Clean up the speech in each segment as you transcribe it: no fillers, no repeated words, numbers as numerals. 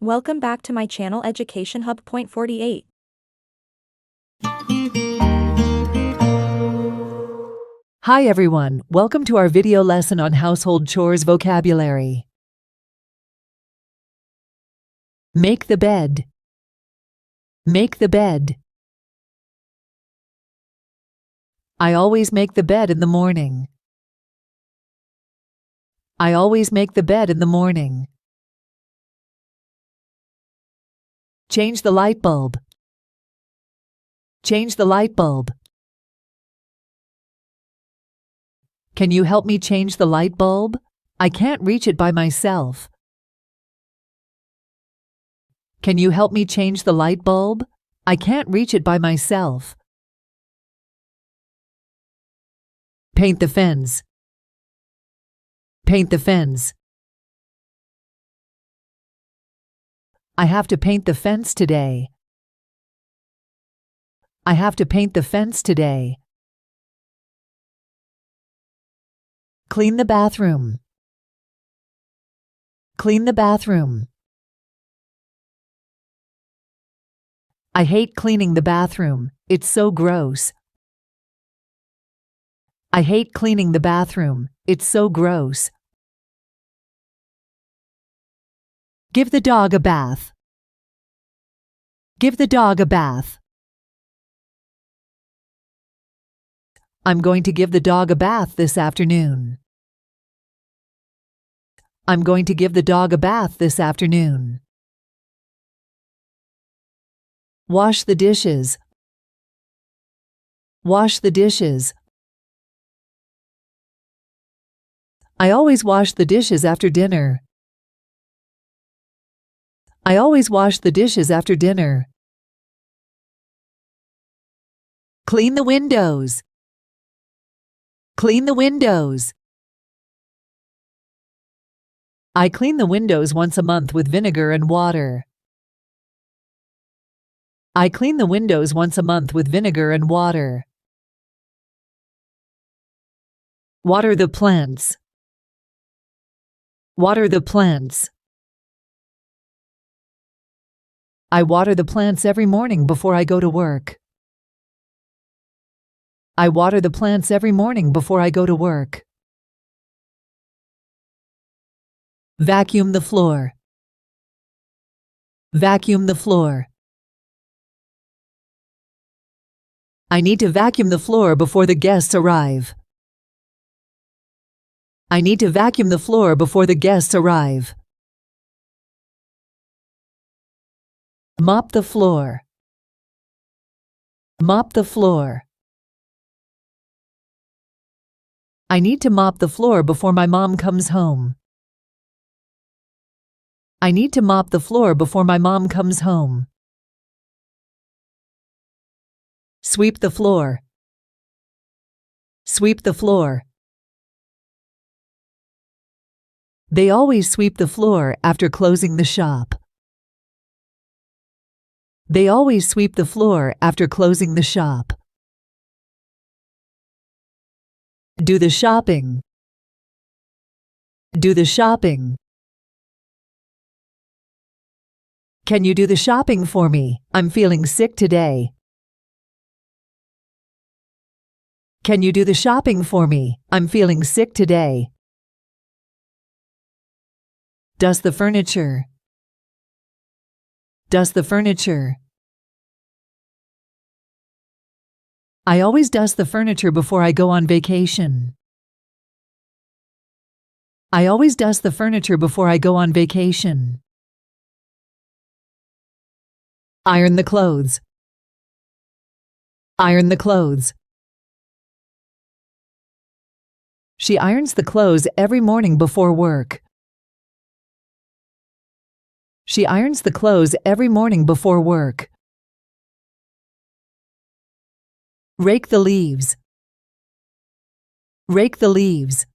Welcome back to my channel Education Hub. Point 48. Hi everyone, welcome to our video lesson on household chores vocabulary. Make the bed. Make the bed. I always make the bed in the morning. I always make the bed in the morning. Change the light bulb. Change the light bulb. Can you help me change the light bulb? I can't reach it by myself. Can you help me change the light bulb? I can't reach it by myself. Paint the fence. Paint the fence. I have to paint the fence today. I have to paint the fence today. Clean the bathroom. Clean the bathroom. I hate cleaning the bathroom. It's so gross. I hate cleaning the bathroom. It's so gross. Give the dog a bath. Give the dog a bath. I'm going to give the dog a bath this afternoon. I'm going to give the dog a bath this afternoon. Wash the dishes. Wash the dishes. I always wash the dishes after dinner. I always wash the dishes after dinner. Clean the windows. Clean the windows. I clean the windows once a month with vinegar and water. I clean the windows once a month with vinegar and water. Water the plants. Water the plants. I water the plants every morning before I go to work. I water the plants every morning before I go to work. Vacuum the floor. Vacuum the floor. I need to vacuum the floor before the guests arrive. I need to vacuum the floor before the guests arrive. Mop the floor. Mop the floor. I need to mop the floor before my mom comes home. I need to mop the floor before my mom comes home. Sweep the floor. Sweep the floor. They always sweep the floor after closing the shop. They always sweep the floor after closing the shop. Do the shopping. Do the shopping. Can you do the shopping for me? I'm feeling sick today. Can you do the shopping for me? I'm feeling sick today. Dust the furniture. Dust the furniture. I always dust the furniture before I go on vacation. I always dust the furniture before I go on vacation. Iron the clothes. Iron the clothes. She irons the clothes every morning before work. She irons the clothes every morning before work. Rake the leaves. Rake the leaves.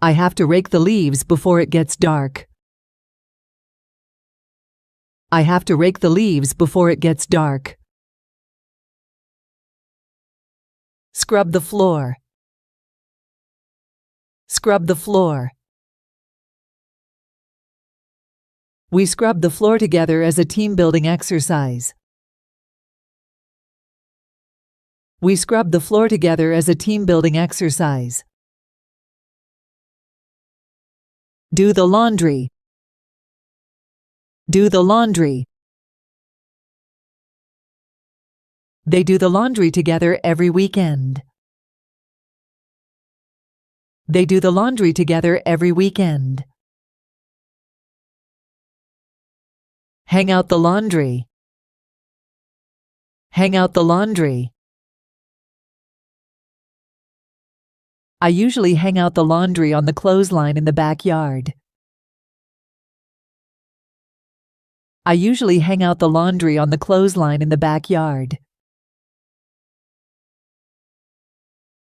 I have to rake the leaves before it gets dark. I have to rake the leaves before it gets dark. Scrub the floor. Scrub the floor. We scrub the floor together as a team-building exercise. We scrub the floor together as a team-building exercise. Do the laundry. Do the laundry. They do the laundry together every weekend. They do the laundry together every weekend. Hang out the laundry. Hang out the laundry. I usually hang out the laundry on the clothesline in the backyard. I usually hang out the laundry on the clothesline in the backyard.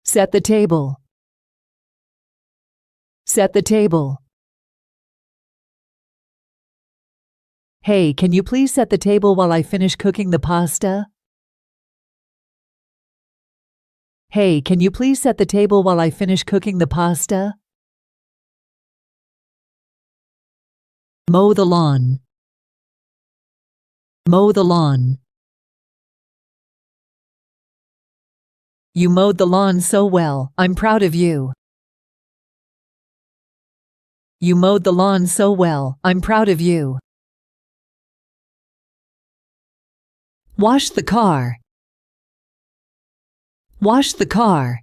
Set the table. Set the table. Hey, can you please set the table while I finish cooking the pasta? Hey, can you please set the table while I finish cooking the pasta? Mow the lawn. Mow the lawn. You mowed the lawn so well, I'm proud of you. You mowed the lawn so well, I'm proud of you. Wash the car. Wash the car.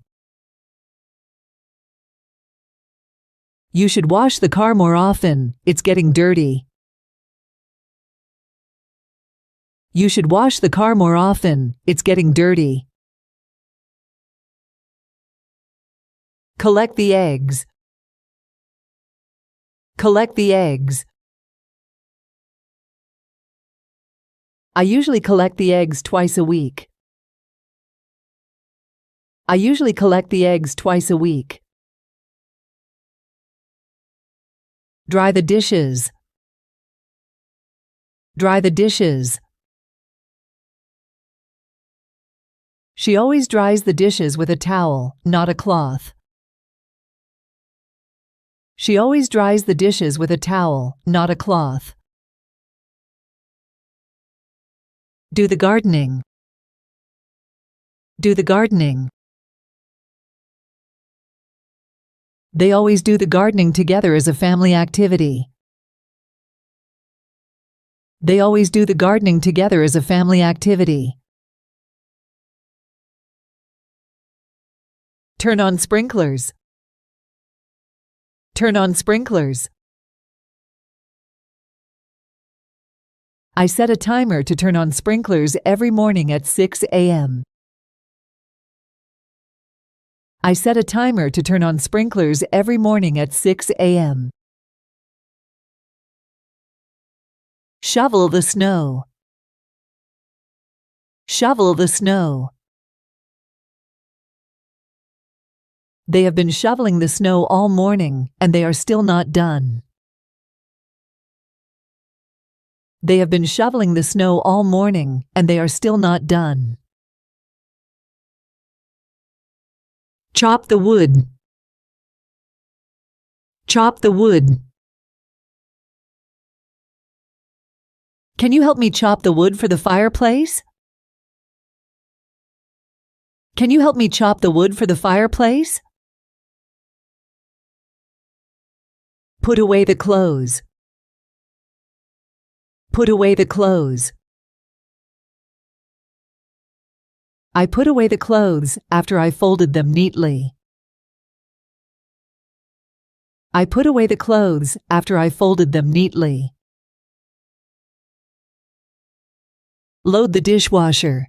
You should wash the car more often, it's getting dirty. You should wash the car more often, it's getting dirty. Collect the eggs. Collect the eggs. I usually collect the eggs twice a week. I usually collect the eggs twice a week. Dry the dishes. Dry the dishes. She always dries the dishes with a towel, not a cloth. She always dries the dishes with a towel, not a cloth. Do the gardening. Do the gardening. They always do the gardening together as a family activity. They always do the gardening together as a family activity. Turn on sprinklers. Turn on sprinklers. I set a timer to turn on sprinklers every morning at 6 a.m. I set a timer to turn on sprinklers every morning at 6 a.m. Shovel the snow. Shovel the snow. They have been shoveling the snow all morning, and they are still not done. They have been shoveling the snow all morning, and they are still not done. Chop the wood. Chop the wood. Can you help me chop the wood for the fireplace? Can you help me chop the wood for the fireplace? Put away the clothes. Put away the clothes. I put away the clothes after I folded them neatly. I put away the clothes after I folded them neatly. Load the dishwasher.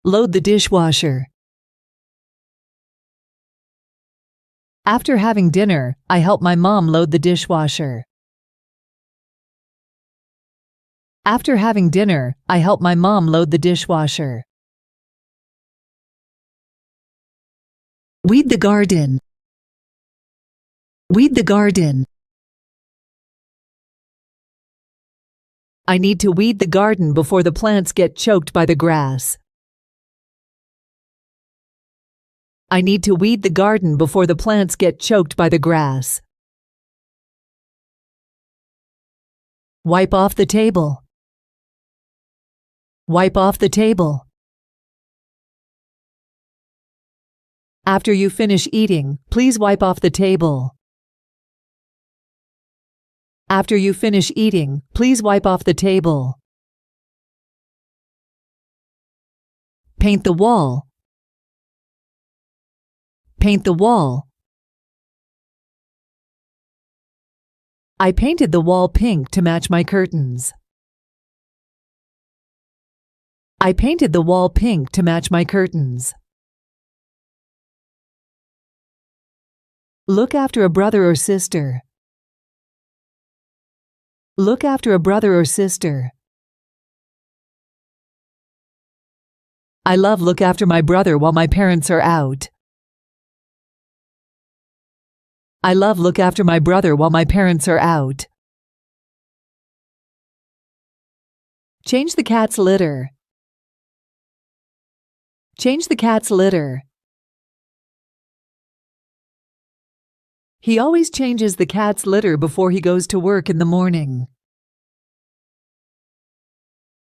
Load the dishwasher. After having dinner, I help my mom load the dishwasher. After having dinner, I help my mom load the dishwasher. Weed the garden. Weed the garden. I need to weed the garden before the plants get choked by the grass. I need to weed the garden before the plants get choked by the grass. Wipe off the table. Wipe off the table. After you finish eating, please wipe off the table. After you finish eating, please wipe off the table. Paint the wall. Paint the wall. I painted the wall pink to match my curtains. I painted the wall pink to match my curtains. Look after a brother or sister. Look after a brother or sister. I love look after my brother while my parents are out. I love look after my brother while my parents are out. Change the cat's litter. Change the cat's litter. He always changes the cat's litter before he goes to work in the morning.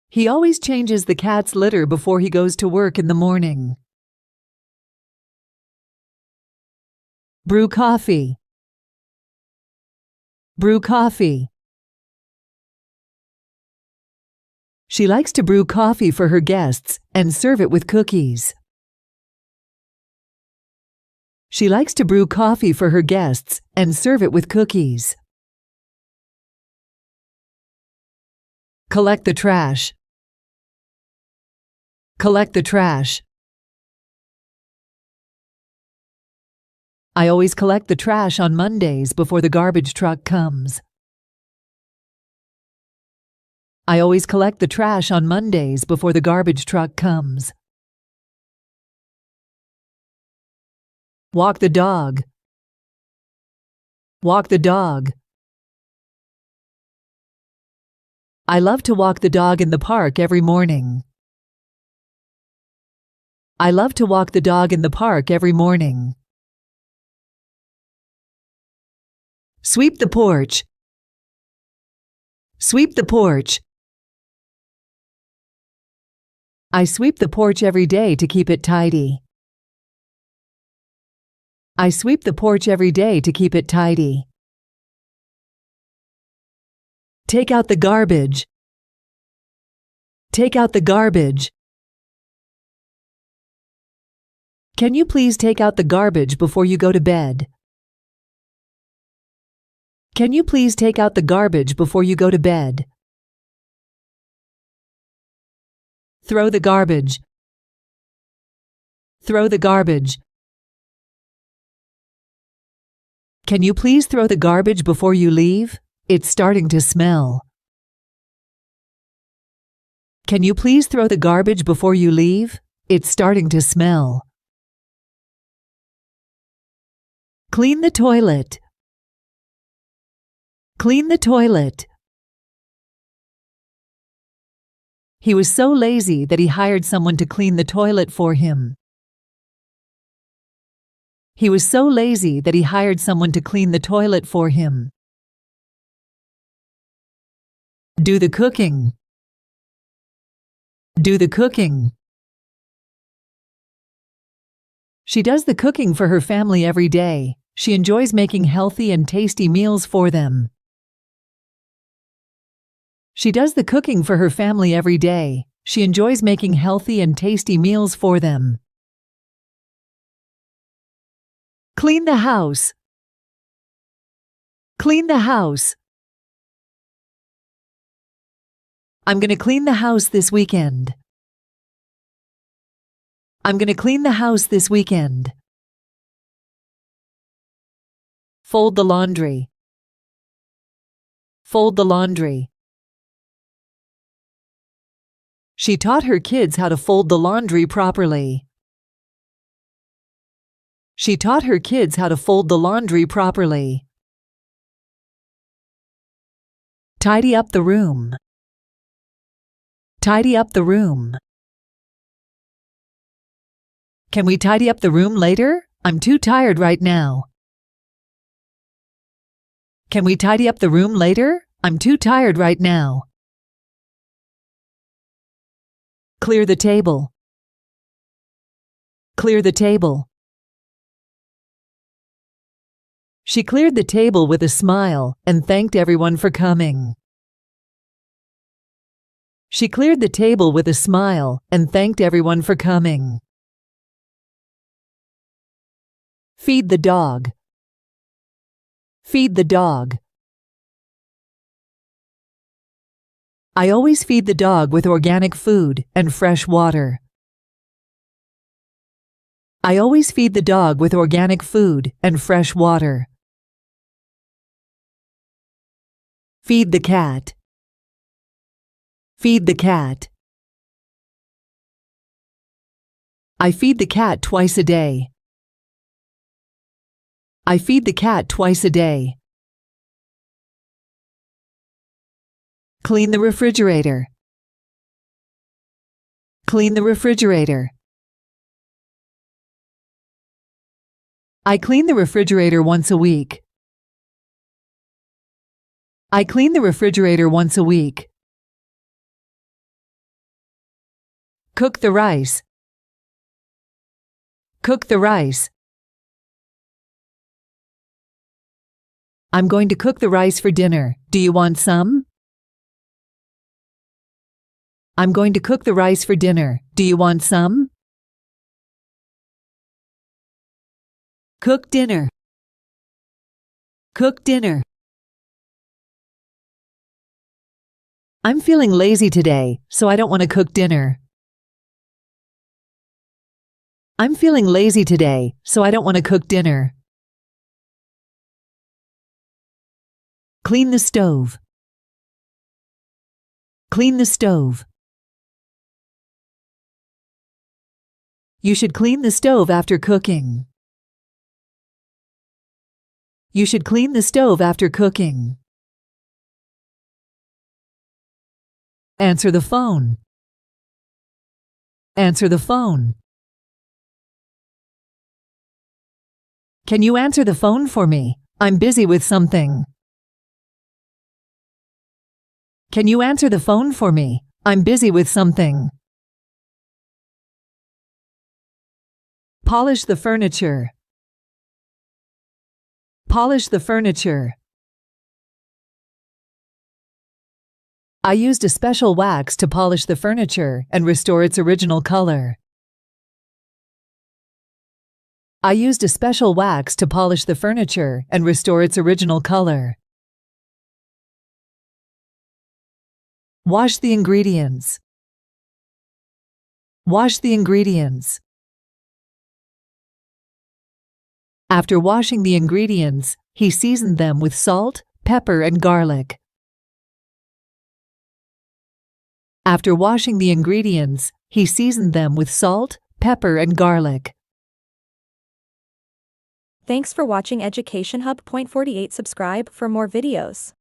He always changes the cat's litter before he goes to work in the morning. Brew coffee. Brew coffee. She likes to brew coffee for her guests and serve it with cookies. She likes to brew coffee for her guests and serve it with cookies. Collect the trash. Collect the trash. I always collect the trash on Mondays before the garbage truck comes. I always collect the trash on Mondays before the garbage truck comes. Walk the dog. Walk the dog. I love to walk the dog in the park every morning. I love to walk the dog in the park every morning. Sweep the porch. Sweep the porch. I sweep the porch every day to keep it tidy. I sweep the porch every day to keep it tidy. Take out the garbage. Take out the garbage. Can you please take out the garbage before you go to bed? Can you please take out the garbage before you go to bed? Throw the garbage. Throw the garbage. Can you please throw the garbage before you leave? It's starting to smell. Can you please throw the garbage before you leave? It's starting to smell. Clean the toilet. Clean the toilet. He was so lazy that he hired someone to clean the toilet for him. He was so lazy that he hired someone to clean the toilet for him. Do the cooking. Do the cooking. She does the cooking for her family every day. She enjoys making healthy and tasty meals for them. She does the cooking for her family every day. She enjoys making healthy and tasty meals for them. Clean the house. Clean the house. I'm going to clean the house this weekend. I'm going to clean the house this weekend. Fold the laundry. Fold the laundry. She taught her kids how to fold the laundry properly. She taught her kids how to fold the laundry properly. Tidy up the room. Tidy up the room. Can we tidy up the room later? I'm too tired right now. Can we tidy up the room later? I'm too tired right now. Clear the table. Clear the table. She cleared the table with a smile and thanked everyone for coming. She cleared the table with a smile and thanked everyone for coming. Feed the dog. Feed the dog. I always feed the dog with organic food and fresh water. I always feed the dog with organic food and fresh water. Feed the cat. Feed the cat. I feed the cat twice a day. I feed the cat twice a day. Clean the refrigerator. Clean the refrigerator. I clean the refrigerator once a week. I clean the refrigerator once a week. Cook the rice. Cook the rice. I'm going to cook the rice for dinner. Do you want some? I'm going to cook the rice for dinner. Do you want some? Cook dinner. Cook dinner. I'm feeling lazy today, so I don't want to cook dinner. I'm feeling lazy today, so I don't want to cook dinner. Clean the stove. Clean the stove. You should clean the stove after cooking. You should clean the stove after cooking. Answer the phone. Answer the phone. Can you answer the phone for me? I'm busy with something. Can you answer the phone for me? I'm busy with something. Polish the furniture. Polish the furniture. I used a special wax to polish the furniture and restore its original color. I used a special wax to polish the furniture and restore its original color. Wash the ingredients. Wash the ingredients. After washing the ingredients, he seasoned them with salt, pepper, and garlic. After washing the ingredients, he seasoned them with salt, pepper, and garlic. Thanks for watching Education Hub. Point 48. Subscribe for more videos.